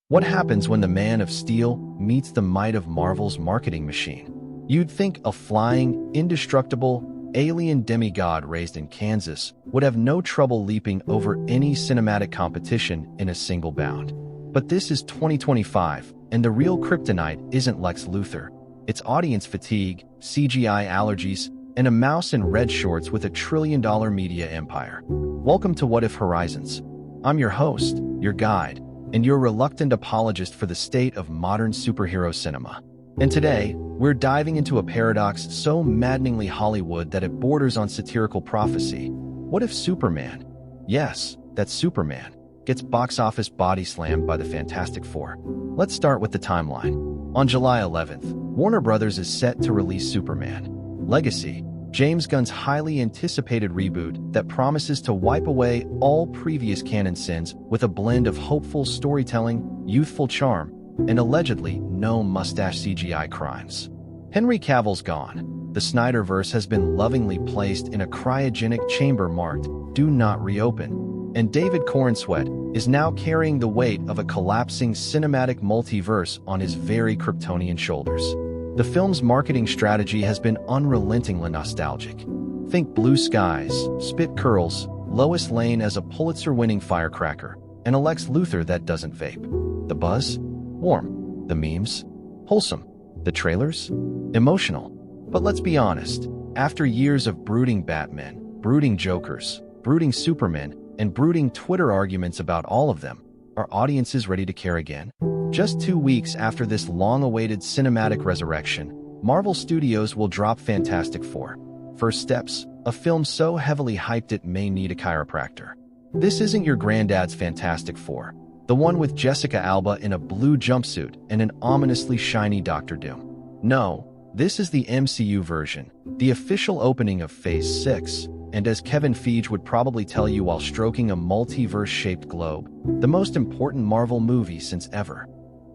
What happens when the Man of Steel meets the might of Marvel's marketing machine? You'd think a flying, indestructible, alien demigod raised in Kansas would have no trouble leaping over any cinematic competition in a single bound. But this is 2025, and the real kryptonite isn't Lex Luthor. It's audience fatigue, CGI allergies, and a mouse in red shorts with a trillion-dollar media empire. Welcome to What If Horizons. I'm your host, your guide, and your reluctant apologist for the state of modern superhero cinema. And today, we're diving into a paradox so maddeningly Hollywood that it borders on satirical prophecy. What if Superman, yes, that's Superman, gets box office body slammed by the Fantastic Four? Let's start with the timeline. On July 11th, Warner Brothers is set to release Superman Legacy, James Gunn's highly anticipated reboot that promises to wipe away all previous canon sins with a blend of hopeful storytelling, youthful charm, and allegedly no mustache CGI crimes. Henry Cavill's gone. The Snyderverse has been lovingly placed in a cryogenic chamber marked "Do Not Reopen," and David Corenswet is now carrying the weight of a collapsing cinematic multiverse on his very Kryptonian shoulders. The film's marketing strategy has been unrelentingly nostalgic. Think blue skies, spit curls, Lois Lane as a Pulitzer-winning firecracker, and a Lex Luthor that doesn't vape. The buzz? Warm. The memes? Wholesome. The trailers? Emotional. But let's be honest, after years of brooding Batman, brooding Jokers, brooding Superman, and brooding Twitter arguments about all of them, are audiences ready to care again? Just 2 weeks after this long-awaited cinematic resurrection, Marvel Studios will drop Fantastic Four. First Steps, a film so heavily hyped it may need a chiropractor. This isn't your granddad's Fantastic Four, the one with Jessica Alba in a blue jumpsuit and an ominously shiny Doctor Doom. No, this is the MCU version, the official opening of Phase 6, and as Kevin Feige would probably tell you while stroking a multiverse-shaped globe, the most important Marvel movie since ever.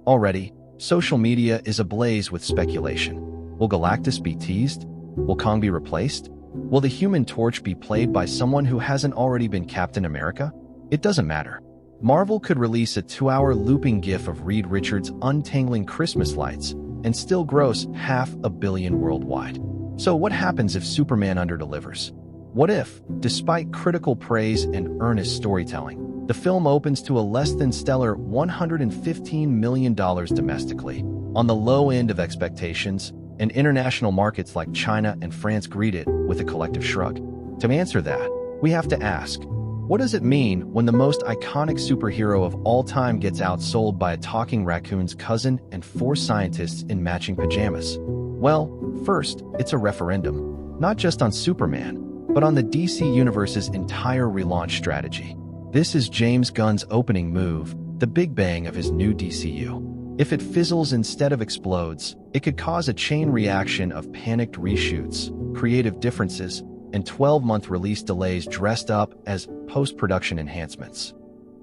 Already, social media is ablaze with speculation. Will Galactus be teased? Will Kong be replaced? Will the Human Torch be played by someone who hasn't already been Captain America? It doesn't matter. Marvel could release a 2-hour looping gif of Reed Richards untangling Christmas lights and still gross $500 million worldwide. So what happens if Superman underdelivers? What if, despite critical praise and earnest storytelling, the film opens to a less than stellar $115 million domestically, on the low end of expectations, and international markets like China and France greet it with a collective shrug? To answer that, we have to ask, what does it mean when the most iconic superhero of all time gets outsold by a talking raccoon's cousin and 4 scientists in matching pajamas? Well, first, it's a referendum, not just on Superman, but on the DC Universe's entire relaunch strategy. This is James Gunn's opening move, the big bang of his new DCU. If it fizzles instead of explodes, it could cause a chain reaction of panicked reshoots, creative differences, and 12-month release delays dressed up as post-production enhancements.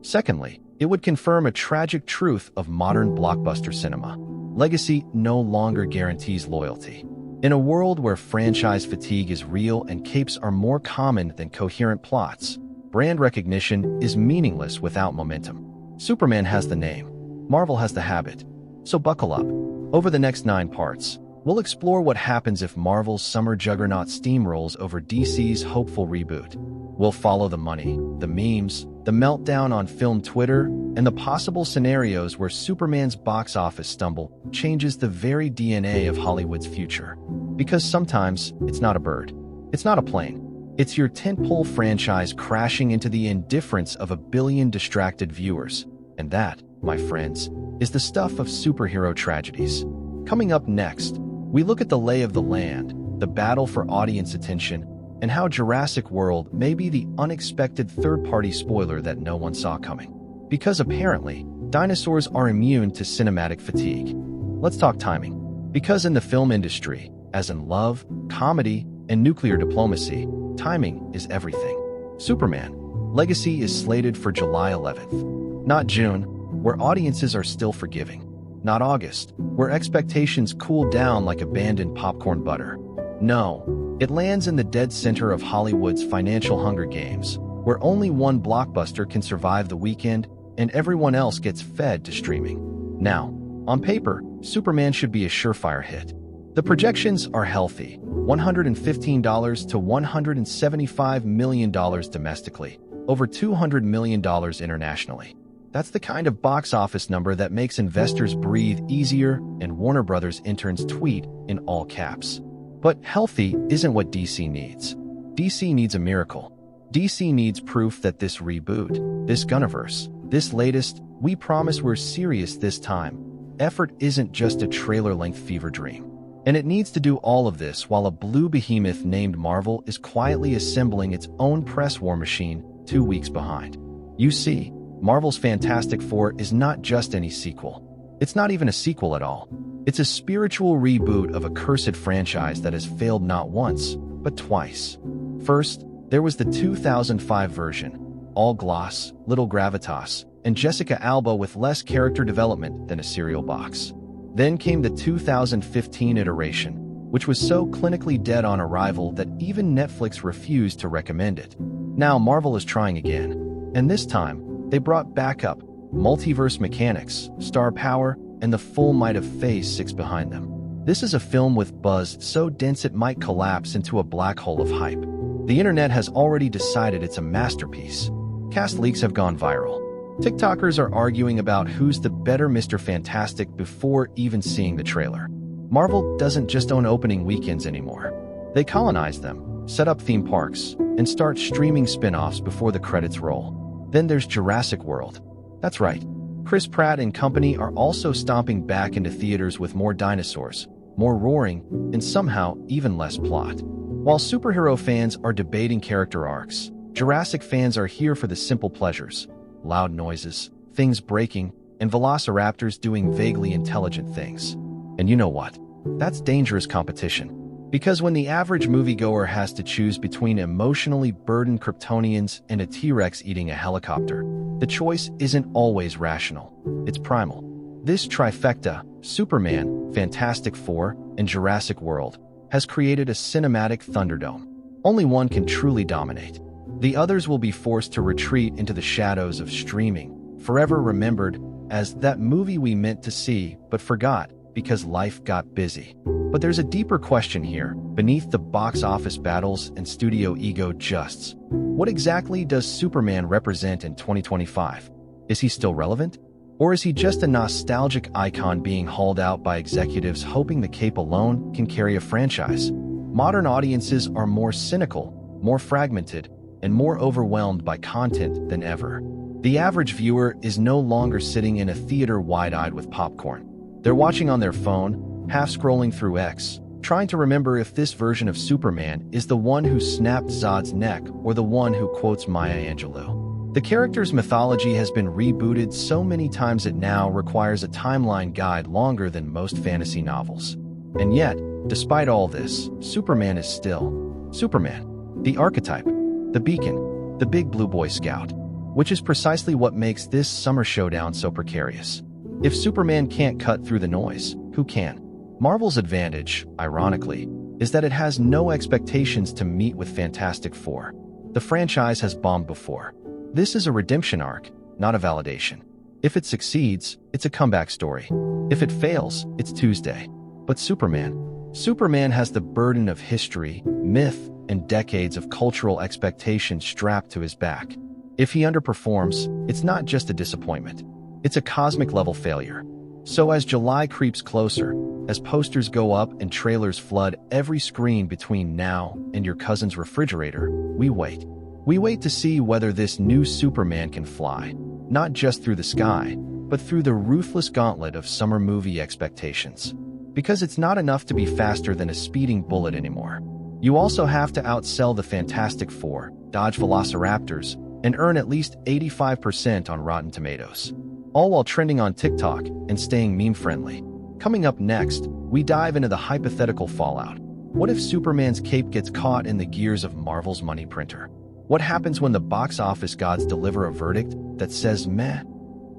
Secondly, it would confirm a tragic truth of modern blockbuster cinema. Legacy no longer guarantees loyalty. In a world where franchise fatigue is real and capes are more common than coherent plots, brand recognition is meaningless without momentum. Superman has the name. Marvel has the habit. So buckle up. Over the next 9 parts, we'll explore what happens if Marvel's summer juggernaut steamrolls over DC's hopeful reboot. We'll follow the money, the memes, the meltdown on film Twitter, and the possible scenarios where Superman's box office stumble changes the very DNA of Hollywood's future. Because sometimes, it's not a bird. It's not a plane. It's your tentpole franchise crashing into the indifference of a billion distracted viewers. And that, my friends, is the stuff of superhero tragedies. Coming up next, we look at the lay of the land, the battle for audience attention, and how Jurassic World may be the unexpected third-party spoiler that no one saw coming. Because apparently, dinosaurs are immune to cinematic fatigue. Let's talk timing. Because in the film industry, as in love, comedy, and nuclear diplomacy, timing is everything. Superman Legacy is slated for July 11th. Not June, where audiences are still forgiving. Not August, where expectations cool down like abandoned popcorn butter. No, it lands in the dead center of Hollywood's financial Hunger Games, where only one blockbuster can survive the weekend and everyone else gets fed to streaming. Now, on paper, Superman should be a surefire hit. The projections are healthy, $115 to $175 million domestically, over $200 million internationally. That's the kind of box office number that makes investors breathe easier and Warner Brothers interns tweet in all caps. But healthy isn't what DC needs. DC needs a miracle. DC needs proof that this reboot, this Gunniverse, this latest, we promise we're serious this time, effort isn't just a trailer-length fever dream. And it needs to do all of this while a blue behemoth named Marvel is quietly assembling its own press war machine 2 weeks behind. You see, Marvel's Fantastic Four is not just any sequel. It's not even a sequel at all. It's a spiritual reboot of a cursed franchise that has failed not once, but twice. First, there was the 2005 version, all gloss, little gravitas, and Jessica Alba with less character development than a cereal box. Then came the 2015 iteration, which was so clinically dead on arrival that even Netflix refused to recommend it. Now Marvel is trying again, and this time, they brought back up multiverse mechanics, star power, and the full might of Phase 6 behind them. This is a film with buzz so dense it might collapse into a black hole of hype. The internet has already decided it's a masterpiece. Cast leaks have gone viral. TikTokers are arguing about who's the better Mr. Fantastic before even seeing the trailer. Marvel doesn't just own opening weekends anymore. They colonize them, set up theme parks, and start streaming spin-offs before the credits roll. Then there's Jurassic World. That's right. Chris Pratt and company are also stomping back into theaters with more dinosaurs, more roaring, and somehow even less plot. While superhero fans are debating character arcs, Jurassic fans are here for the simple pleasures: loud noises, things breaking, and velociraptors doing vaguely intelligent things. And you know what? That's dangerous competition. Because when the average moviegoer has to choose between emotionally burdened Kryptonians and a T-Rex eating a helicopter, the choice isn't always rational. It's primal. This trifecta, Superman, Fantastic Four, and Jurassic World, has created a cinematic Thunderdome. Only one can truly dominate. The others will be forced to retreat into the shadows of streaming, forever remembered as that movie we meant to see but forgot because life got busy. But there's a deeper question here, beneath the box office battles and studio ego justs. What exactly does Superman represent in 2025? Is he still relevant? Or is he just a nostalgic icon being hauled out by executives hoping the cape alone can carry a franchise? Modern audiences are more cynical, more fragmented, and more overwhelmed by content than ever. The average viewer is no longer sitting in a theater wide-eyed with popcorn. They're watching on their phone, half scrolling through X, trying to remember if this version of Superman is the one who snapped Zod's neck or the one who quotes Maya Angelou. The character's mythology has been rebooted so many times it now requires a timeline guide longer than most fantasy novels. And yet, despite all this, Superman is still Superman, the archetype, the beacon, the big blue Boy Scout, which is precisely what makes this summer showdown so precarious. If Superman can't cut through the noise, who can? Marvel's advantage, ironically, is that it has no expectations to meet with Fantastic Four. The franchise has bombed before. This is a redemption arc, not a validation. If it succeeds, it's a comeback story. If it fails, it's Tuesday. But Superman has the burden of history, myth, and decades of cultural expectation strapped to his back. If he underperforms, it's not just a disappointment. It's a cosmic-level failure. So as July creeps closer, as posters go up and trailers flood every screen between now and your cousin's refrigerator, we wait. We wait to see whether this new Superman can fly, not just through the sky, but through the ruthless gauntlet of summer movie expectations. Because it's not enough to be faster than a speeding bullet anymore. You also have to outsell the Fantastic Four, dodge velociraptors, and earn at least 85% on Rotten Tomatoes. All while trending on TikTok and staying meme-friendly. Coming up next, we dive into the hypothetical fallout. What if Superman's cape gets caught in the gears of Marvel's money printer? What happens when the box office gods deliver a verdict that says meh?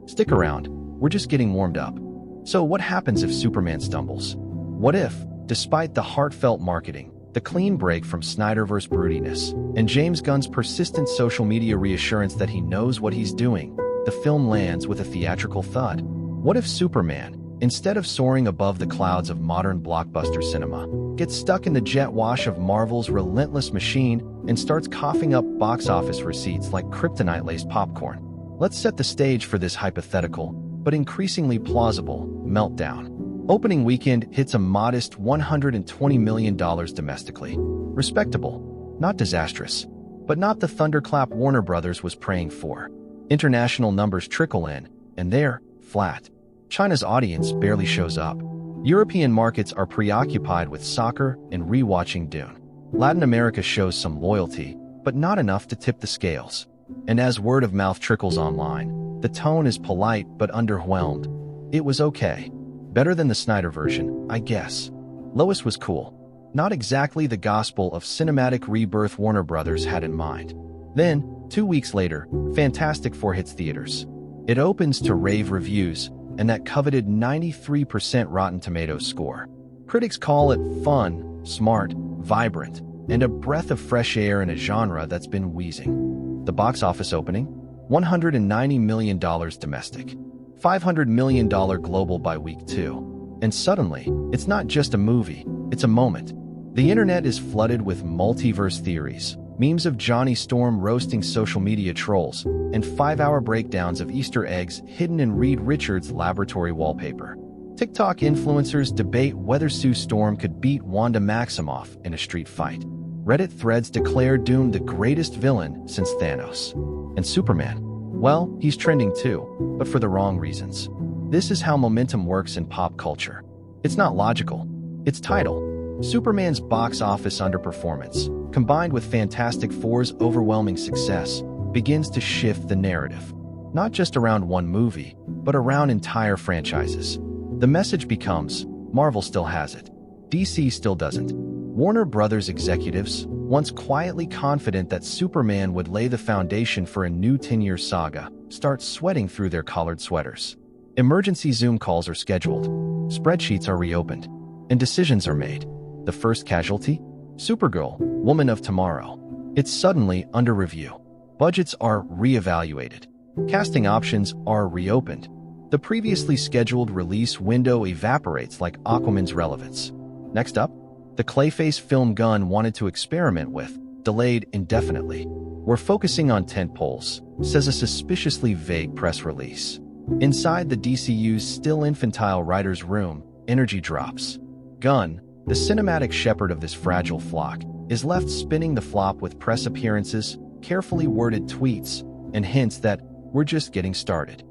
Stick around, we're just getting warmed up. So what happens if Superman stumbles? What if, despite the heartfelt marketing, the clean break from Snyderverse broodiness, and James Gunn's persistent social media reassurance that he knows what he's doing, the film lands with a theatrical thud. What if Superman, instead of soaring above the clouds of modern blockbuster cinema, gets stuck in the jet wash of Marvel's relentless machine and starts coughing up box office receipts like kryptonite-laced popcorn? Let's set the stage for this hypothetical, but increasingly plausible, meltdown. Opening weekend hits a modest $120 million domestically. Respectable, not disastrous, but not the thunderclap Warner Brothers was praying for. International numbers trickle in, and they're flat. China's audience barely shows up. European markets are preoccupied with soccer and rewatching Dune. Latin America shows some loyalty, but not enough to tip the scales. And as word of mouth trickles online, the tone is polite but underwhelmed. It was okay. Better than the Snyder version, I guess. Lois was cool. Not exactly the gospel of cinematic rebirth Warner Brothers had in mind. Then, 2 weeks later, Fantastic Four hits theaters. It opens to rave reviews, and that coveted 93% Rotten Tomatoes score. Critics call it fun, smart, vibrant, and a breath of fresh air in a genre that's been wheezing. The box office opening? $190 million domestic. $500 million global by week 2. And suddenly, it's not just a movie, it's a moment. The internet is flooded with multiverse theories, memes of Johnny Storm roasting social media trolls, and 5-hour breakdowns of Easter eggs hidden in Reed Richards' laboratory wallpaper. TikTok influencers debate whether Sue Storm could beat Wanda Maximoff in a street fight. Reddit threads declare Dune the greatest villain since Thanos. And Superman? Well, he's trending too, but for the wrong reasons. This is how momentum works in pop culture. It's not logical. It's tidal. Superman's box office underperformance, combined with Fantastic Four's overwhelming success, begins to shift the narrative. Not just around one movie, but around entire franchises. The message becomes, Marvel still has it. DC still doesn't. Warner Brothers executives, once quietly confident that Superman would lay the foundation for a new 10-year saga, start sweating through their collared sweaters. Emergency Zoom calls are scheduled. Spreadsheets are reopened. And decisions are made. The first casualty? Supergirl, Woman of Tomorrow. It's suddenly under review. Budgets are reevaluated. Casting options are reopened. The previously scheduled release window evaporates like Aquaman's relevance. Next up, the Clayface film Gunn wanted to experiment with, delayed indefinitely. We're focusing on tentpoles, says a suspiciously vague press release. Inside the DCU's still infantile writer's room, energy drops. Gunn, the cinematic shepherd of this fragile flock, is left spinning the flop with press appearances, carefully worded tweets, and hints that we're just getting started.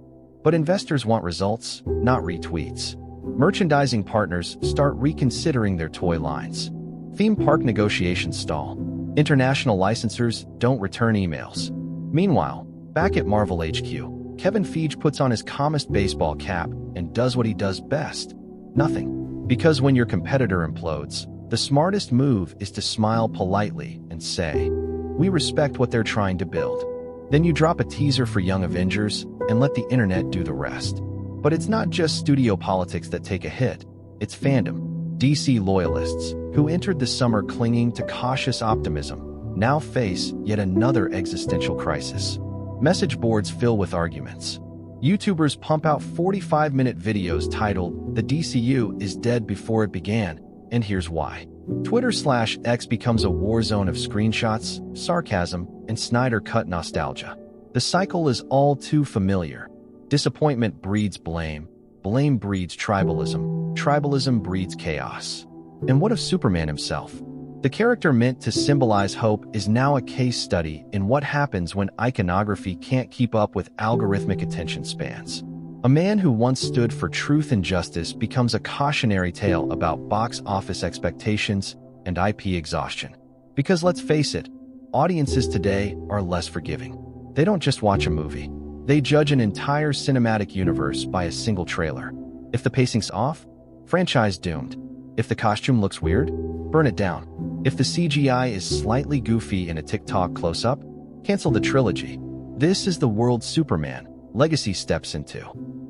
But investors want results, not retweets. Merchandising partners start reconsidering their toy lines. Theme park negotiations stall. International licensors don't return emails. Meanwhile, back at Marvel HQ, Kevin Feige puts on his calmest baseball cap and does what he does best. Nothing. Because when your competitor implodes, the smartest move is to smile politely and say, "We respect what they're trying to build." Then you drop a teaser for Young Avengers and let the internet do the rest. But it's not just studio politics that take a hit, it's fandom. DC loyalists, who entered the summer clinging to cautious optimism, now face yet another existential crisis. Message boards fill with arguments. YouTubers pump out 45-minute videos titled, "The DCU is dead before it began, and here's why." Twitter/X becomes a war zone of screenshots, sarcasm, and Snyder Cut nostalgia. The cycle is all too familiar. Disappointment breeds blame, blame breeds tribalism, tribalism breeds chaos. And what of Superman himself? The character meant to symbolize hope is now a case study in what happens when iconography can't keep up with algorithmic attention spans. A man who once stood for truth and justice becomes a cautionary tale about box office expectations and IP exhaustion. Because let's face it, audiences today are less forgiving. They don't just watch a movie. They judge an entire cinematic universe by a single trailer. If the pacing's off, franchise doomed. If the costume looks weird, burn it down. If the CGI is slightly goofy in a TikTok close-up, cancel the trilogy. This is the world Superman Legacy steps into.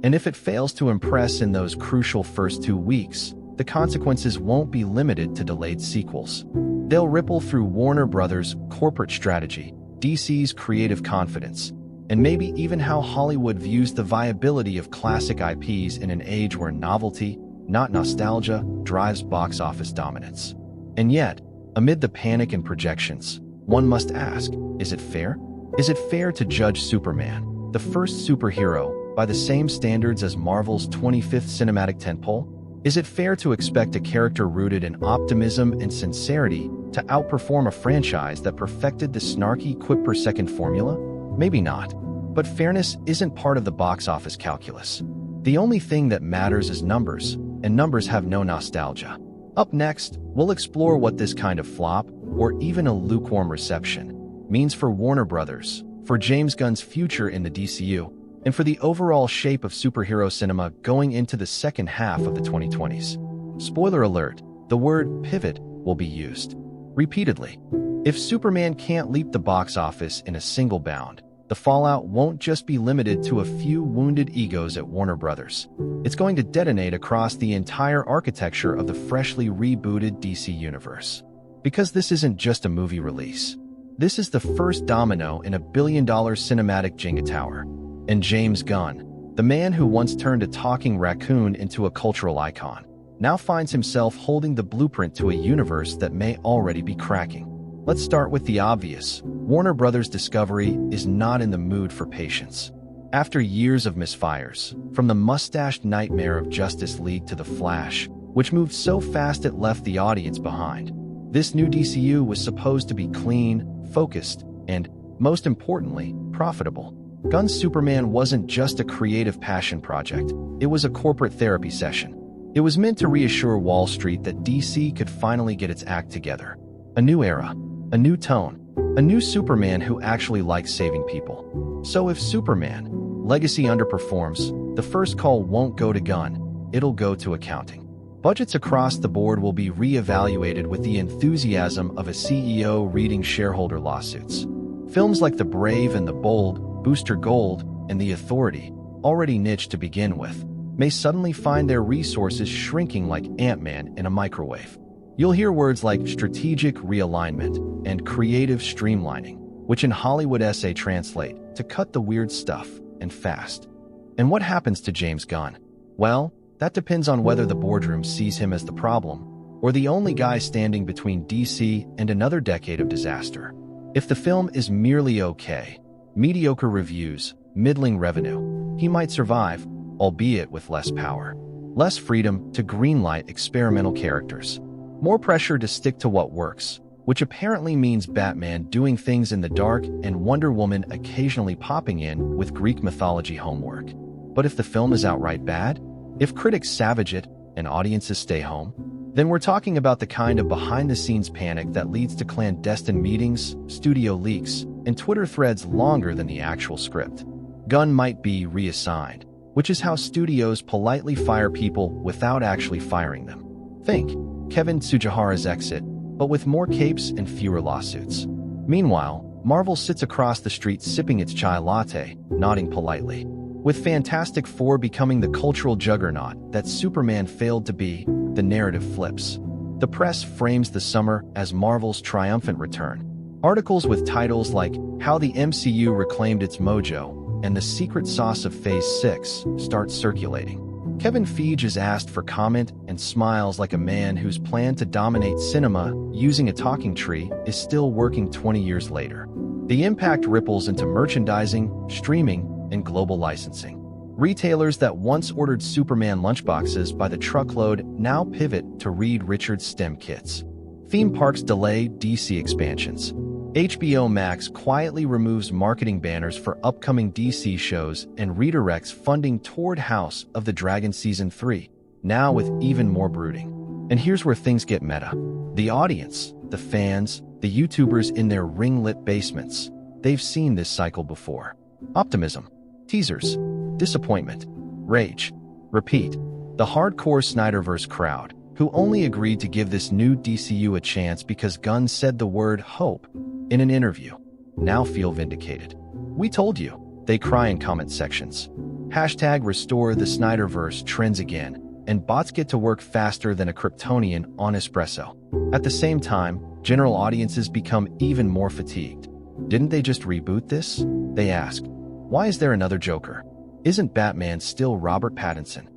And if it fails to impress in those crucial first 2 weeks, the consequences won't be limited to delayed sequels. They'll ripple through Warner Brothers' corporate strategy, DC's creative confidence, and maybe even how Hollywood views the viability of classic IPs in an age where novelty, not nostalgia, drives box office dominance. And yet, amid the panic and projections, one must ask, is it fair? Is it fair to judge Superman, the first superhero, by the same standards as Marvel's 25th cinematic tentpole? Is it fair to expect a character rooted in optimism and sincerity to outperform a franchise that perfected the snarky quip-per-second formula? Maybe not. But fairness isn't part of the box office calculus. The only thing that matters is numbers, and numbers have no nostalgia. Up next, we'll explore what this kind of flop, or even a lukewarm reception, means for Warner Brothers, for James Gunn's future in the DCU, and for the overall shape of superhero cinema going into the second half of the 2020s. Spoiler alert, the word pivot will be used repeatedly. If Superman can't leap the box office in a single bound, the fallout won't just be limited to a few wounded egos at Warner Brothers. It's going to detonate across the entire architecture of the freshly rebooted DC universe. Because this isn't just a movie release. This is the first domino in a billion-dollar cinematic Jenga tower. And James Gunn, the man who once turned a talking raccoon into a cultural icon, now finds himself holding the blueprint to a universe that may already be cracking. Let's start with the obvious. Warner Brothers Discovery is not in the mood for patience. After years of misfires, from the mustached nightmare of Justice League to The Flash, which moved so fast it left the audience behind, this new DCU was supposed to be clean, focused, and, most importantly, profitable. Gunn's Superman wasn't just a creative passion project, it was a corporate therapy session. It was meant to reassure Wall Street that DC could finally get its act together. A new era, a new tone, a new Superman who actually likes saving people. So if Superman Legacy underperforms, the first call won't go to Gunn, it'll go to accounting. Budgets across the board will be re-evaluated with the enthusiasm of a CEO reading shareholder lawsuits. Films like The Brave and the Bold, Booster Gold, and The Authority, already niche to begin with, may suddenly find their resources shrinking like Ant-Man in a microwave. You'll hear words like strategic realignment and creative streamlining, which in Hollywood essay translate to cut the weird stuff and fast. And what happens to James Gunn? Well, that depends on whether the boardroom sees him as the problem or the only guy standing between DC and another decade of disaster. If the film is merely okay, mediocre reviews, middling revenue, he might survive, albeit with less power, less freedom to greenlight experimental characters, more pressure to stick to what works, which apparently means Batman doing things in the dark and Wonder Woman occasionally popping in with Greek mythology homework. But if the film is outright bad, if critics savage it and audiences stay home, then we're talking about the kind of behind-the-scenes panic that leads to clandestine meetings, studio leaks, and Twitter threads longer than the actual script. Gunn might be reassigned, which is how studios politely fire people without actually firing them. Think Kevin Tsujihara's exit, but with more capes and fewer lawsuits. Meanwhile, Marvel sits across the street sipping its chai latte, nodding politely. With Fantastic Four becoming the cultural juggernaut that Superman failed to be, the narrative flips. The press frames the summer as Marvel's triumphant return. Articles with titles like How the MCU Reclaimed Its Mojo and The Secret Sauce of Phase 6 start circulating. Kevin Feige is asked for comment and smiles like a man whose plan to dominate cinema using a talking tree is still working 20 years later. The impact ripples into merchandising, streaming, and global licensing. Retailers that once ordered Superman lunchboxes by the truckload now pivot to Reed Richards STEM kits. Theme parks delay DC expansions. HBO Max quietly removes marketing banners for upcoming DC shows and redirects funding toward House of the Dragon Season 3, now with even more brooding. And here's where things get meta. The audience, the fans, the YouTubers in their ring-lit basements, they've seen this cycle before. Optimism, teasers, disappointment, rage, repeat. The hardcore Snyderverse crowd, who only agreed to give this new DCU a chance because Gunn said the word hope in an interview, now feel vindicated. We told you, they cry in comment sections. Hashtag restore the Snyderverse trends again, and bots get to work faster than a Kryptonian on espresso. At the same time, general audiences become even more fatigued. Didn't they just reboot this? They ask. Why is there another Joker? Isn't Batman still Robert Pattinson?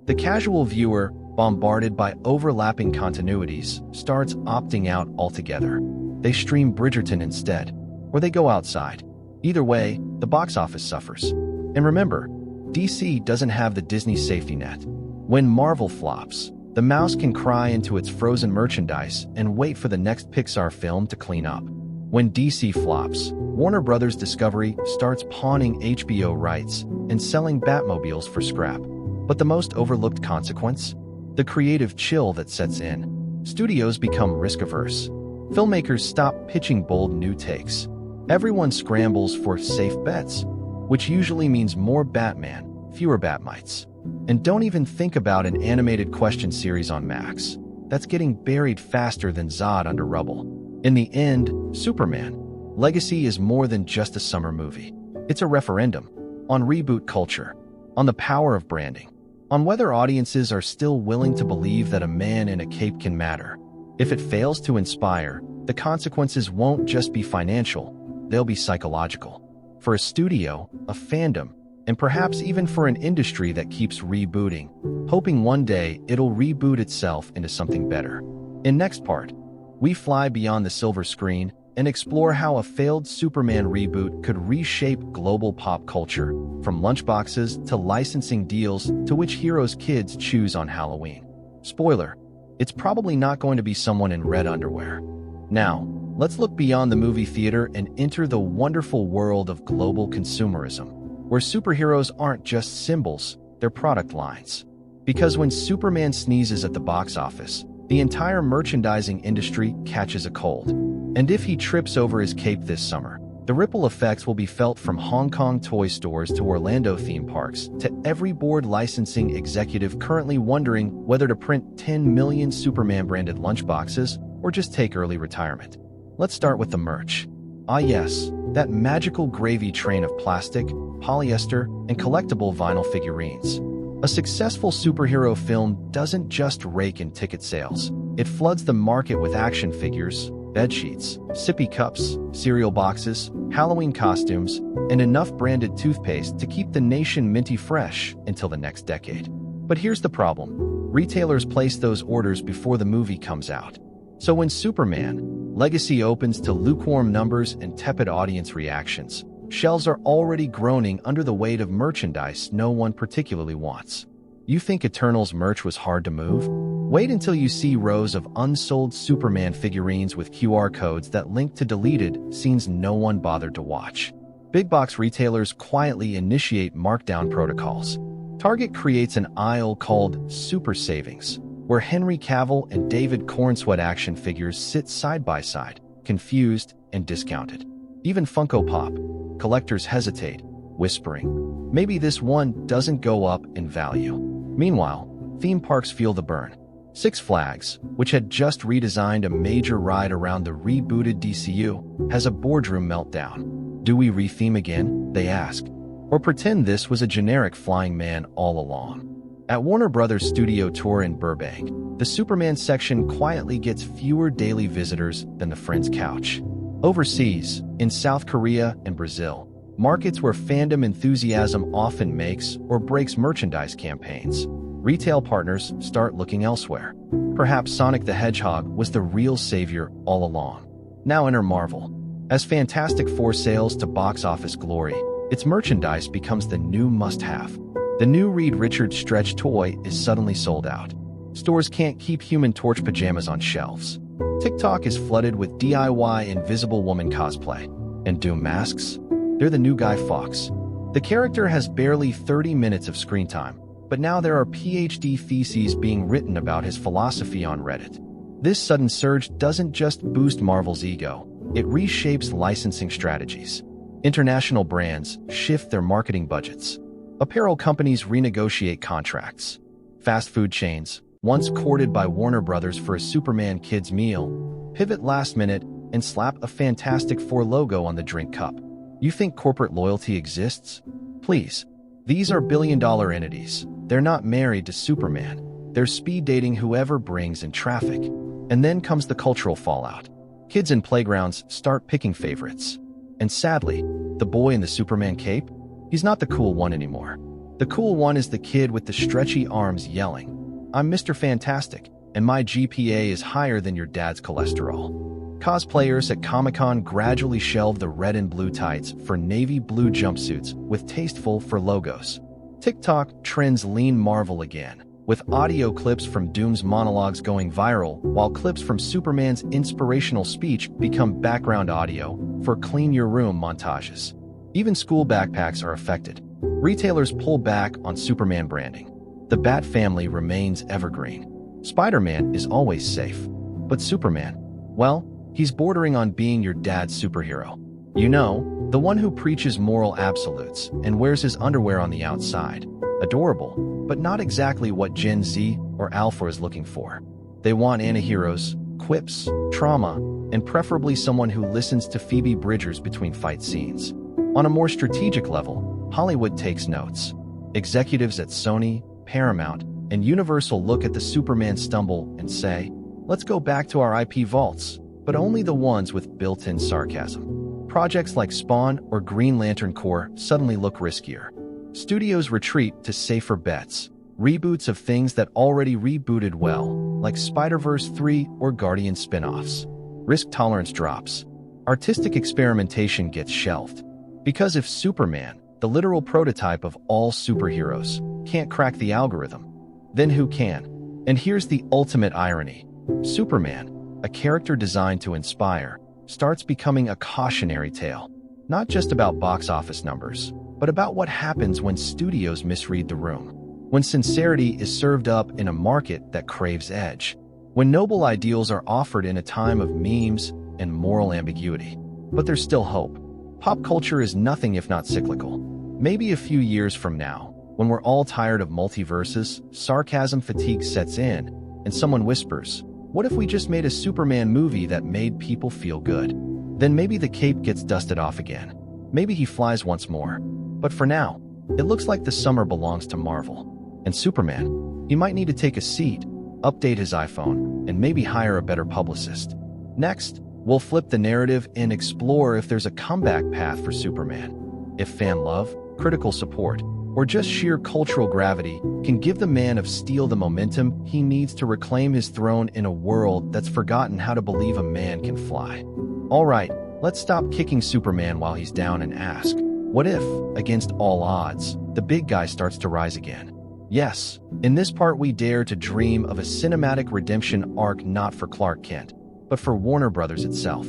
The casual viewer, bombarded by overlapping continuities, starts opting out altogether. They stream Bridgerton instead, or they go outside. Either way, the box office suffers. And remember, DC doesn't have the Disney safety net. When Marvel flops, the mouse can cry into its frozen merchandise and wait for the next Pixar film to clean up. When DC flops, Warner Bros. Discovery starts pawning HBO rights and selling Batmobiles for scrap. But the most overlooked consequence? The creative chill that sets in. Studios become risk-averse. Filmmakers stop pitching bold new takes. Everyone scrambles for safe bets, which usually means more Batman, fewer Batmites. And don't even think about an animated question series on Max. That's getting buried faster than Zod under rubble. In the end, Superman Legacy is more than just a summer movie. It's a referendum on reboot culture, on the power of branding, on whether audiences are still willing to believe that a man in a cape can matter. If it fails to inspire, the consequences won't just be financial, they'll be psychological. For a studio, a fandom, and perhaps even for an industry that keeps rebooting, hoping one day it'll reboot itself into something better. In next part, we fly beyond the silver screen and explore how a failed Superman reboot could reshape global pop culture, from lunchboxes to licensing deals to which heroes kids choose on Halloween. Spoiler, it's probably not going to be someone in red underwear. Now, let's look beyond the movie theater and enter the wonderful world of global consumerism, where superheroes aren't just symbols, they're product lines. Because when Superman sneezes at the box office, the entire merchandising industry catches a cold. And if he trips over his cape this summer, the ripple effects will be felt from Hong Kong toy stores to Orlando theme parks to every board licensing executive currently wondering whether to print 10 million Superman-branded lunchboxes or just take early retirement. Let's start with the merch. Ah yes, that magical gravy train of plastic, polyester, and collectible vinyl figurines. A successful superhero film doesn't just rake in ticket sales. It floods the market with action figures, bedsheets, sippy cups, cereal boxes, Halloween costumes, and enough branded toothpaste to keep the nation minty fresh until the next decade. But here's the problem. Retailers place those orders before the movie comes out. So when Superman Legacy opens to lukewarm numbers and tepid audience reactions, shelves are already groaning under the weight of merchandise no one particularly wants. You think Eternals merch was hard to move? Wait until you see rows of unsold Superman figurines with QR codes that link to deleted scenes no one bothered to watch. Big box retailers quietly initiate markdown protocols. Target creates an aisle called Super Savings, where Henry Cavill and David Cornsweat action figures sit side by side, confused and discounted. Even Funko Pop collectors hesitate, whispering, maybe this one doesn't go up in value. Meanwhile, theme parks feel the burn. Six Flags, which had just redesigned a major ride around the rebooted DCU, has a boardroom meltdown. Do we retheme again? They ask. Or pretend this was a generic flying man all along? At Warner Bros. Studio Tour in Burbank, the Superman section quietly gets fewer daily visitors than the Friends couch. Overseas, in South Korea and Brazil, markets where fandom enthusiasm often makes or breaks merchandise campaigns, retail partners start looking elsewhere. Perhaps Sonic the Hedgehog was the real savior all along. Now enter Marvel. As Fantastic Four sails to box office glory, its merchandise becomes the new must-have. The new Reed Richards stretch toy is suddenly sold out. Stores can't keep Human Torch pajamas on shelves. TikTok is flooded with DIY Invisible Woman cosplay. And Doom masks? They're the new Guy Fawkes. The character has barely 30 minutes of screen time, but now there are PhD theses being written about his philosophy on Reddit. This sudden surge doesn't just boost Marvel's ego, it reshapes licensing strategies. International brands shift their marketing budgets. Apparel companies renegotiate contracts. Fast food chains, once courted by Warner Bros. For a Superman kids meal, pivot last minute and slap a Fantastic Four logo on the drink cup. You think corporate loyalty exists? Please. These are billion-dollar entities. They're not married to Superman. They're speed dating whoever brings in traffic. And then comes the cultural fallout. Kids in playgrounds start picking favorites. And sadly, the boy in the Superman cape? He's not the cool one anymore. The cool one is the kid with the stretchy arms yelling, "I'm Mr. Fantastic, and my GPA is higher than your dad's cholesterol." Cosplayers at Comic-Con gradually shelve the red and blue tights for navy blue jumpsuits with tasteful for logos. TikTok trends lean Marvel again, with audio clips from Doom's monologues going viral, while clips from Superman's inspirational speech become background audio for clean your room montages. Even school backpacks are affected. Retailers pull back on Superman branding. The Bat family remains evergreen. Spider-Man is always safe. But Superman, well, he's bordering on being your dad's superhero. You know, the one who preaches moral absolutes and wears his underwear on the outside. Adorable, but not exactly what Gen Z or Alpha is looking for. They want antiheroes, quips, trauma, and preferably someone who listens to Phoebe Bridgers between fight scenes. On a more strategic level, Hollywood takes notes. Executives at Sony, Paramount, and Universal look at the Superman stumble and say, "Let's go back to our IP vaults, but only the ones with built-in sarcasm." Projects like Spawn or Green Lantern Corps suddenly look riskier. Studios retreat to safer bets, reboots of things that already rebooted well, like Spider-Verse 3 or Guardian spin-offs. Risk tolerance drops. Artistic experimentation gets shelved. Because if Superman, the literal prototype of all superheroes, can't crack the algorithm, then who can? And here's the ultimate irony. Superman, a character designed to inspire, starts becoming a cautionary tale. Not just about box office numbers, but about what happens when studios misread the room. When sincerity is served up in a market that craves edge. When noble ideals are offered in a time of memes and moral ambiguity. But there's still hope. Pop culture is nothing if not cyclical. Maybe a few years from now, when we're all tired of multiverses, sarcasm fatigue sets in, and someone whispers, "What if we just made a Superman movie that made people feel good?" Then maybe the cape gets dusted off again. Maybe he flies once more. But for now, it looks like the summer belongs to Marvel. And Superman, he might need to take a seat, update his iPhone, and maybe hire a better publicist. Next, we'll flip the narrative and explore if there's a comeback path for Superman. If fan love, critical support, or just sheer cultural gravity can give the Man of Steel the momentum he needs to reclaim his throne in a world that's forgotten how to believe a man can fly. All right, let's stop kicking Superman while he's down and ask, what if, against all odds, the big guy starts to rise again? Yes, in this part we dare to dream of a cinematic redemption arc not for Clark Kent, but for Warner Brothers itself.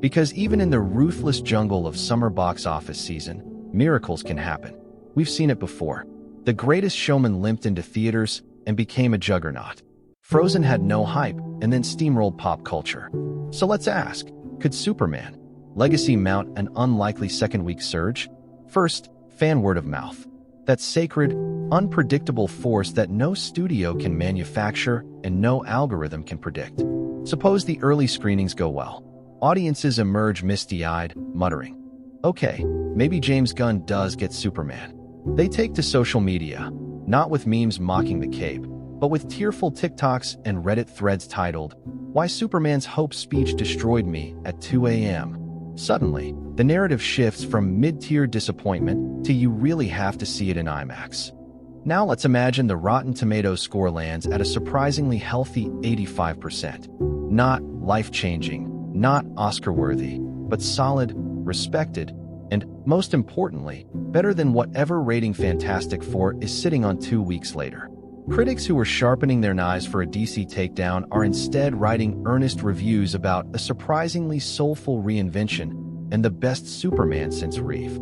Because even in the ruthless jungle of summer box office season, miracles can happen. We've seen it before. The Greatest Showman limped into theaters and became a juggernaut. Frozen had no hype and then steamrolled pop culture. So let's ask, could Superman legacy mount an unlikely second-week surge? First, fan word of mouth. That sacred, unpredictable force that no studio can manufacture and no algorithm can predict. Suppose the early screenings go well. Audiences emerge misty-eyed, muttering, "Okay, maybe James Gunn does get Superman." They take to social media, not with memes mocking the cape, but with tearful TikToks and Reddit threads titled, "Why Superman's Hope Speech Destroyed Me at 2 a.m." Suddenly, the narrative shifts from mid-tier disappointment to you really have to see it in IMAX. Now let's imagine the Rotten Tomatoes score lands at a surprisingly healthy 85%. Not life-changing, not Oscar-worthy, but solid, respected, and, most importantly, better than whatever rating Fantastic Four is sitting on 2 weeks later. Critics who were sharpening their knives for a DC takedown are instead writing earnest reviews about a surprisingly soulful reinvention and the best Superman since Reeve.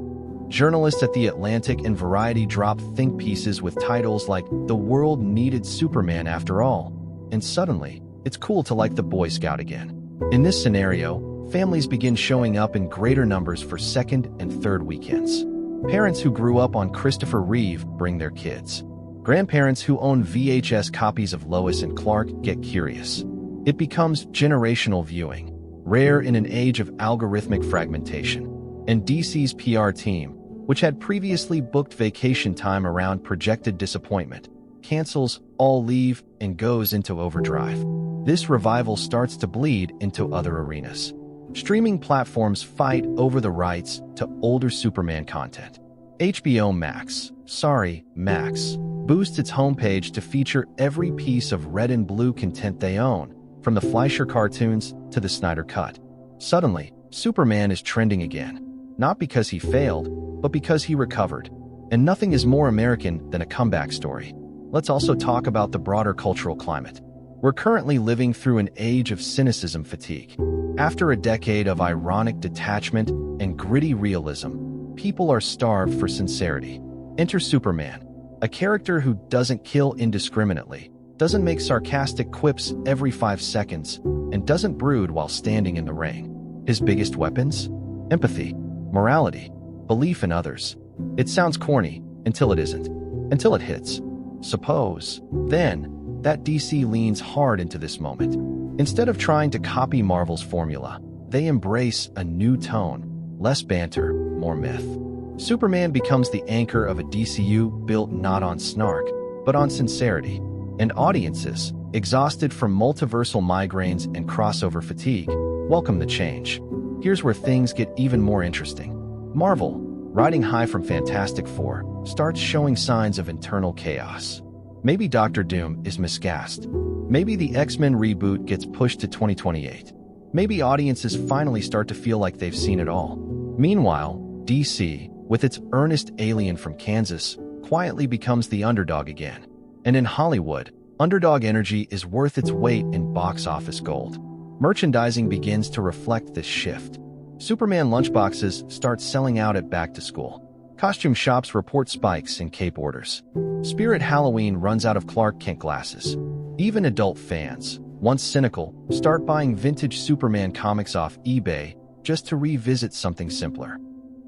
Journalists at The Atlantic and Variety drop think pieces with titles like "The World Needed Superman After All," and suddenly, it's cool to like the Boy Scout again. In this scenario, families begin showing up in greater numbers for second and third weekends. Parents who grew up on Christopher Reeve bring their kids. Grandparents who own VHS copies of Lois and Clark get curious. It becomes generational viewing, rare in an age of algorithmic fragmentation. And DC's PR team, which had previously booked vacation time around projected disappointment, cancels all leave and goes into overdrive. This revival starts to bleed into other arenas. Streaming platforms fight over the rights to older Superman content. HBO Max, sorry, Max, boosts its homepage to feature every piece of red and blue content they own, from the Fleischer cartoons to the Snyder Cut. Suddenly, Superman is trending again. Not because he failed, but because he recovered. And nothing is more American than a comeback story. Let's also talk about the broader cultural climate. We're currently living through an age of cynicism fatigue. After a decade of ironic detachment and gritty realism, people are starved for sincerity. Enter Superman, a character who doesn't kill indiscriminately, doesn't make sarcastic quips every 5 seconds, and doesn't brood while standing in the ring. His biggest weapons? Empathy, morality, belief in others. It sounds corny until it isn't, until it hits. Suppose, then, that DC leans hard into this moment. Instead of trying to copy Marvel's formula, they embrace a new tone, less banter, more myth. Superman becomes the anchor of a DCU built not on snark, but on sincerity. And audiences, exhausted from multiversal migraines and crossover fatigue, welcome the change. Here's where things get even more interesting. Marvel, riding high from Fantastic Four, starts showing signs of internal chaos. Maybe Doctor Doom is miscast. Maybe the X-Men reboot gets pushed to 2028. Maybe audiences finally start to feel like they've seen it all. Meanwhile, DC, with its earnest alien from Kansas, quietly becomes the underdog again. And in Hollywood, underdog energy is worth its weight in box office gold. Merchandising begins to reflect this shift. Superman lunchboxes start selling out at back to school. Costume shops report spikes in cape orders. Spirit Halloween runs out of Clark Kent glasses. Even adult fans, once cynical, start buying vintage Superman comics off eBay just to revisit something simpler.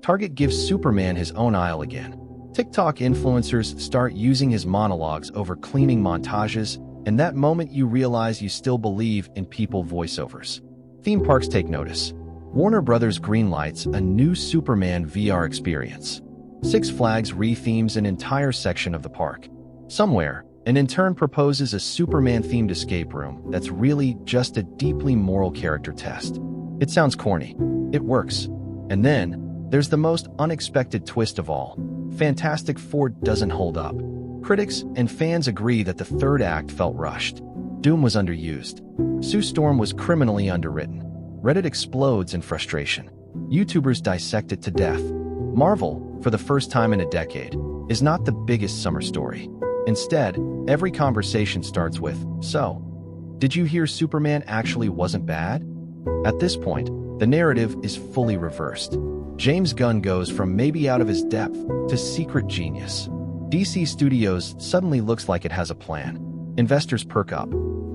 Target gives Superman his own aisle again. TikTok influencers start using his monologues over cleaning montages, and that moment you realize you still believe in people voiceovers. Theme parks take notice. Warner Brothers greenlights a new Superman VR experience. Six Flags rethemes an entire section of the park. Somewhere, an intern proposes a Superman-themed escape room that's really just a deeply moral character test. It sounds corny. It works. And then, there's the most unexpected twist of all. Fantastic Four doesn't hold up. Critics and fans agree that the third act felt rushed. Doom was underused. Sue Storm was criminally underwritten. Reddit explodes in frustration. YouTubers dissect it to death. Marvel, for the first time in a decade, is not the biggest summer story. Instead, every conversation starts with, "So, did you hear Superman actually wasn't bad?" At this point, the narrative is fully reversed. James Gunn goes from maybe out of his depth to secret genius. DC Studios suddenly looks like it has a plan. Investors perk up.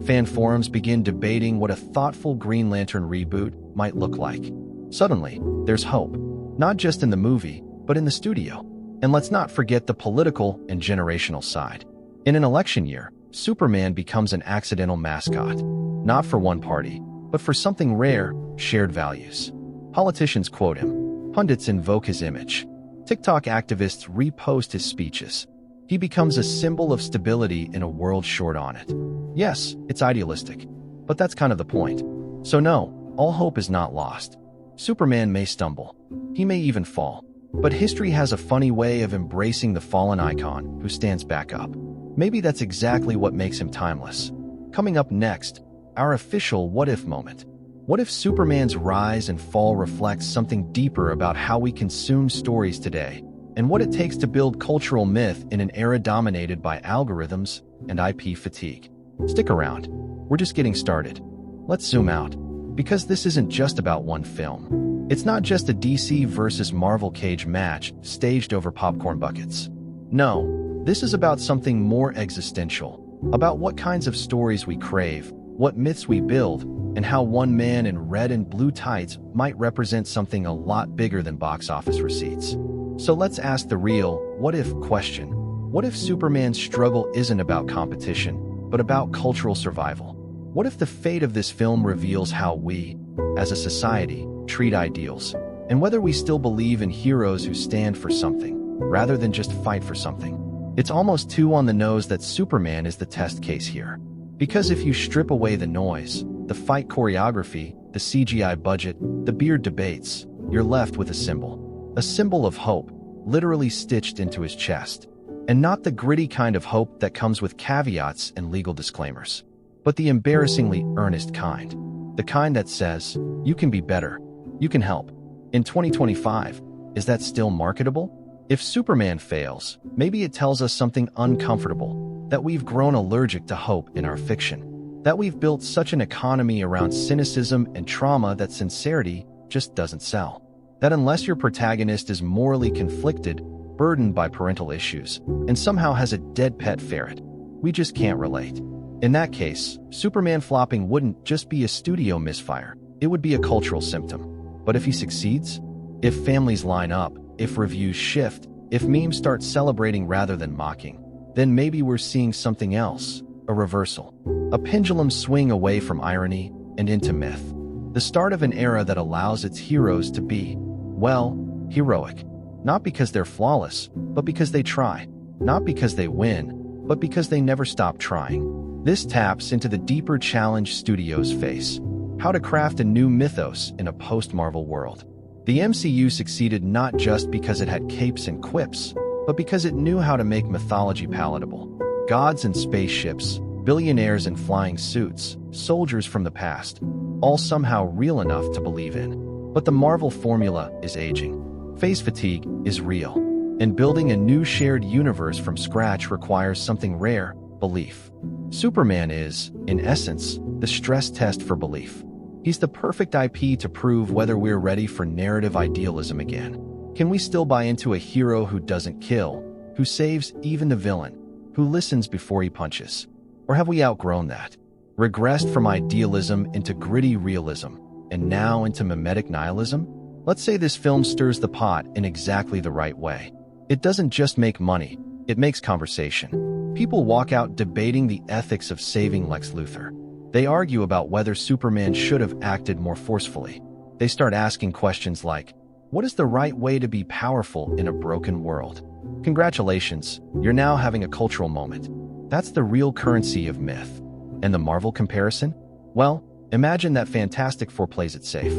Fan forums begin debating what a thoughtful Green Lantern reboot might look like. Suddenly, there's hope, not just in the movie, but in the studio. And let's not forget the political and generational side. In an election year, Superman becomes an accidental mascot, not for one party, but for something rare, shared values. Politicians quote him. Pundits invoke his image. TikTok activists repost his speeches. He becomes a symbol of stability in a world short on it. Yes, it's idealistic, but that's kind of the point. So no, all hope is not lost. Superman may stumble. He may even fall. But history has a funny way of embracing the fallen icon who stands back up. Maybe that's exactly what makes him timeless. Coming up next, our official what-if moment. What if Superman's rise and fall reflects something deeper about how we consume stories today, and what it takes to build cultural myth in an era dominated by algorithms and IP fatigue? Stick around. We're just getting started. Let's zoom out, because this isn't just about one film. It's not just a DC versus Marvel cage match staged over popcorn buckets. No, this is about something more existential, about what kinds of stories we crave, what myths we build, and how one man in red and blue tights might represent something a lot bigger than box office receipts. So let's ask the real, what-if question. What if Superman's struggle isn't about competition, but about cultural survival? What if the fate of this film reveals how we, as a society, treat ideals, and whether we still believe in heroes who stand for something, rather than just fight for something? It's almost too on the nose that Superman is the test case here. Because if you strip away the noise, the fight choreography, the CGI budget, the beard debates, you're left with a symbol of hope, literally stitched into his chest. And not the gritty kind of hope that comes with caveats and legal disclaimers, but the embarrassingly earnest kind. The kind that says, you can be better, you can help. In 2025, is that still marketable? If Superman fails, maybe it tells us something uncomfortable, that we've grown allergic to hope in our fiction, that we've built such an economy around cynicism and trauma that sincerity just doesn't sell, that unless your protagonist is morally conflicted, burdened by parental issues, and somehow has a dead pet ferret, we just can't relate. In that case, Superman flopping wouldn't just be a studio misfire, it would be a cultural symptom. But if he succeeds, if families line up, if reviews shift, if memes start celebrating rather than mocking, then maybe we're seeing something else, a reversal, a pendulum swing away from irony and into myth, the start of an era that allows its heroes to be, well, heroic. Not because they're flawless, but because they try. Not because they win, but because they never stop trying. This taps into the deeper challenge studios face: how to craft a new mythos in a post-Marvel world. The MCU succeeded not just because it had capes and quips, but because it knew how to make mythology palatable. Gods and spaceships, billionaires in flying suits, soldiers from the past, all somehow real enough to believe in. But the Marvel formula is aging. Phase fatigue is real, and building a new shared universe from scratch requires something rare: belief. Superman is, in essence, the stress test for belief. He's the perfect IP to prove whether we're ready for narrative idealism again. Can we still buy into a hero who doesn't kill, who saves even the villain, who listens before he punches? Or have we outgrown that? Regressed from idealism into gritty realism, and now into mimetic nihilism? Let's say this film stirs the pot in exactly the right way. It doesn't just make money, it makes conversation. People walk out debating the ethics of saving Lex Luthor. They argue about whether Superman should have acted more forcefully. They start asking questions like, what is the right way to be powerful in a broken world? Congratulations, you're now having a cultural moment. That's the real currency of myth. And the Marvel comparison? Well, imagine that Fantastic Four plays it safe.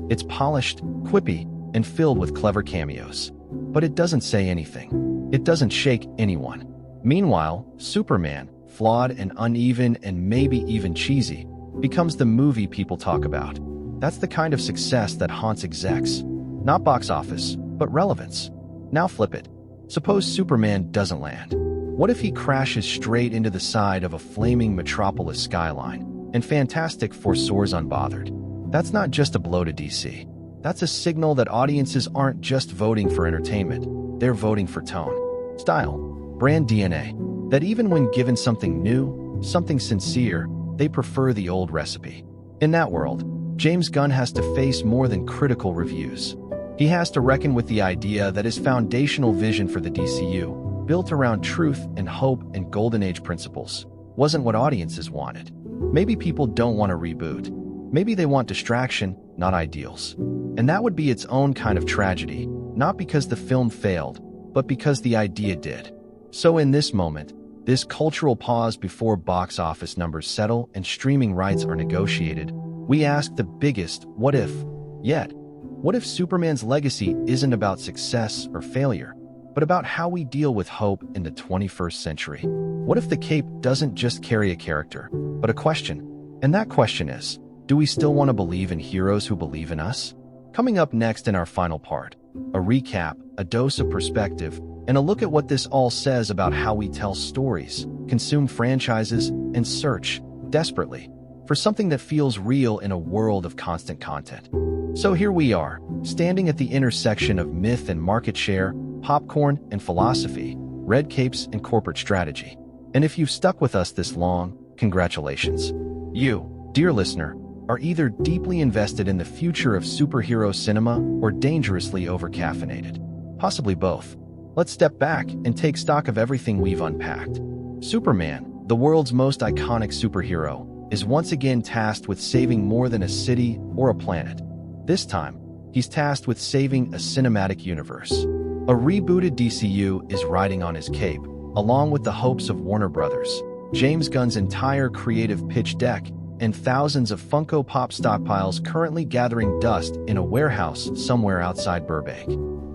It's polished, quippy, and filled with clever cameos. But it doesn't say anything. It doesn't shake anyone. Meanwhile, Superman, flawed and uneven and maybe even cheesy, becomes the movie people talk about. That's the kind of success that haunts execs. Not box office, but relevance. Now flip it. Suppose Superman doesn't land. What if he crashes straight into the side of a flaming metropolis skyline, and Fantastic Four soars unbothered? That's not just a blow to DC. That's a signal that audiences aren't just voting for entertainment, they're voting for tone, style, brand DNA. That even when given something new, something sincere, they prefer the old recipe. In that world, James Gunn has to face more than critical reviews. He has to reckon with the idea that his foundational vision for the DCU, built around truth and hope and Golden Age principles, wasn't what audiences wanted. Maybe people don't want a reboot. Maybe they want distraction, not ideals. And that would be its own kind of tragedy, not because the film failed, but because the idea did. So in this moment, this cultural pause before box office numbers settle and streaming rights are negotiated, we ask the biggest what if yet. What if Superman's legacy isn't about success or failure, but about how we deal with hope in the 21st century? What if the cape doesn't just carry a character, but a question? And that question is, do we still want to believe in heroes who believe in us? Coming up next in our final part, a recap, a dose of perspective, and a look at what this all says about how we tell stories, consume franchises, and search, desperately, for something that feels real in a world of constant content. So here we are, standing at the intersection of myth and market share, popcorn and philosophy, red capes and corporate strategy. And if you've stuck with us this long, congratulations. You, dear listener, are either deeply invested in the future of superhero cinema or dangerously overcaffeinated. Possibly both. Let's step back and take stock of everything we've unpacked. Superman, the world's most iconic superhero, is once again tasked with saving more than a city or a planet. This time, he's tasked with saving a cinematic universe. A rebooted DCU is riding on his cape, along with the hopes of Warner Brothers, James Gunn's entire creative pitch deck, and thousands of Funko Pop stockpiles currently gathering dust in a warehouse somewhere outside Burbank.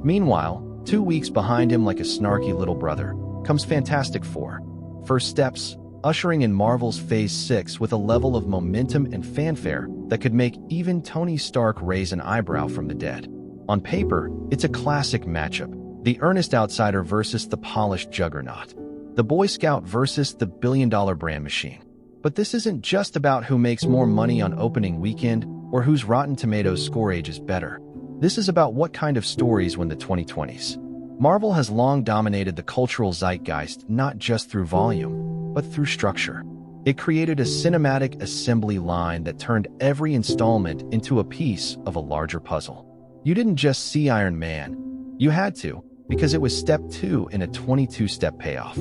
Meanwhile, 2 weeks behind him, like a snarky little brother, comes Fantastic Four. First steps, ushering in Marvel's Phase 6 with a level of momentum and fanfare that could make even Tony Stark raise an eyebrow from the dead. On paper, it's a classic matchup, the earnest outsider versus the polished juggernaut, the Boy Scout versus the billion-dollar brand machine. But this isn't just about who makes more money on opening weekend or whose Rotten Tomatoes score ages better. This is about what kind of stories win the 2020s. Marvel has long dominated the cultural zeitgeist not just through volume, but through structure. It created a cinematic assembly line that turned every installment into a piece of a larger puzzle. You didn't just see Iron Man. You had to, because it was step 2 in a 22-step payoff.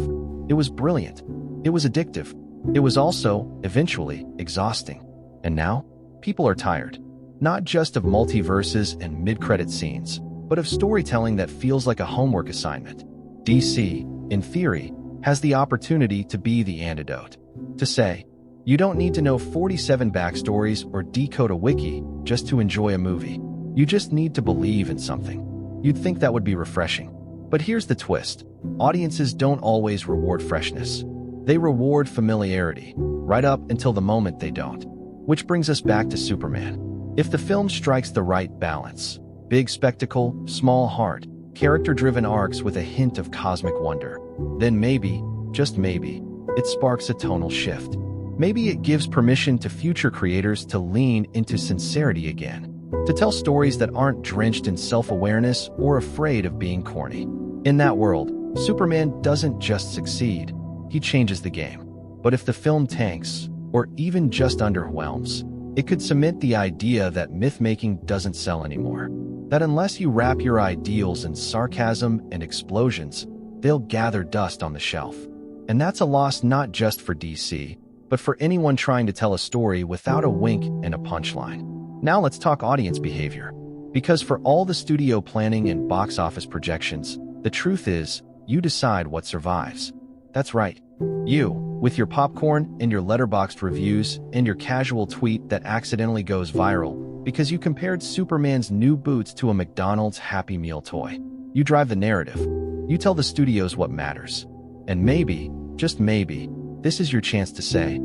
It was brilliant. It was addictive. It was also, eventually, exhausting. And now, people are tired. Not just of multiverses and mid-credit scenes, but of storytelling that feels like a homework assignment. DC, in theory, has the opportunity to be the antidote. To say, you don't need to know 47 backstories or decode a wiki just to enjoy a movie. You just need to believe in something. You'd think that would be refreshing. But here's the twist. Audiences don't always reward freshness. They reward familiarity, right up until the moment they don't. Which brings us back to Superman. If the film strikes the right balance, big spectacle, small heart, character-driven arcs with a hint of cosmic wonder, then maybe, just maybe, it sparks a tonal shift. Maybe it gives permission to future creators to lean into sincerity again, to tell stories that aren't drenched in self-awareness or afraid of being corny. In that world, Superman doesn't just succeed, he changes the game. But if the film tanks, or even just underwhelms, it could cement the idea that myth-making doesn't sell anymore. That unless you wrap your ideals in sarcasm and explosions, they'll gather dust on the shelf. And that's a loss not just for DC, but for anyone trying to tell a story without a wink and a punchline. Now let's talk audience behavior. Because for all the studio planning and box office projections, the truth is, you decide what survives. That's right. You, with your popcorn and your letterboxd reviews and your casual tweet that accidentally goes viral because you compared Superman's new boots to a McDonald's Happy Meal toy. You drive the narrative. You tell the studios what matters. And maybe, just maybe, this is your chance to say,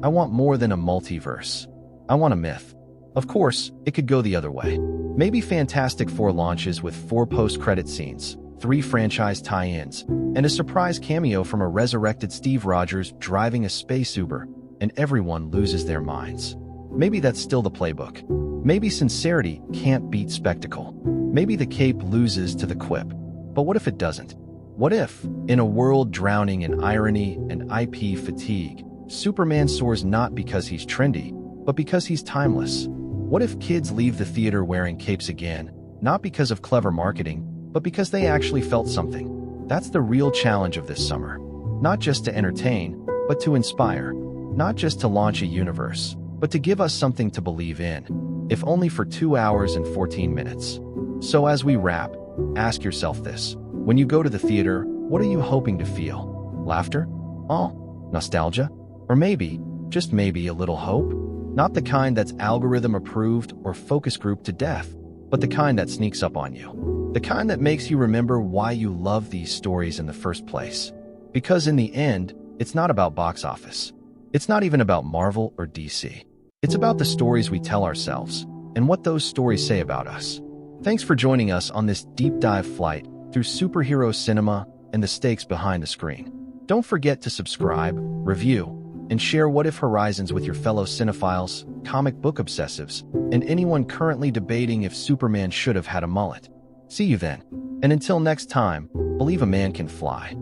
I want more than a multiverse. I want a myth. Of course, it could go the other way. Maybe Fantastic Four launches with 4 post-credit scenes, 3 franchise tie-ins, and a surprise cameo from a resurrected Steve Rogers driving a space Uber, and everyone loses their minds. Maybe that's still the playbook. Maybe sincerity can't beat spectacle. Maybe the cape loses to the quip. But what if it doesn't? What if, in a world drowning in irony and IP fatigue, Superman soars not because he's trendy, but because he's timeless? What if kids leave the theater wearing capes again, not because of clever marketing, but because they actually felt something? That's the real challenge of this summer. Not just to entertain, but to inspire. Not just to launch a universe, but to give us something to believe in, if only for 2 hours and 14 minutes. So as we wrap, ask yourself this. When you go to the theater, what are you hoping to feel? Laughter? Awe? Nostalgia? Or maybe, just maybe, a little hope? Not the kind that's algorithm approved or focus group to death, but the kind that sneaks up on you. The kind that makes you remember why you love these stories in the first place. Because in the end, it's not about box office. It's not even about Marvel or DC. It's about the stories we tell ourselves and what those stories say about us. Thanks for joining us on this deep dive flight through superhero cinema and the stakes behind the screen. Don't forget to subscribe, review, and share What If Horizons with your fellow cinephiles, comic book obsessives, and anyone currently debating if Superman should have had a mullet. See you then. And until next time, believe a man can fly.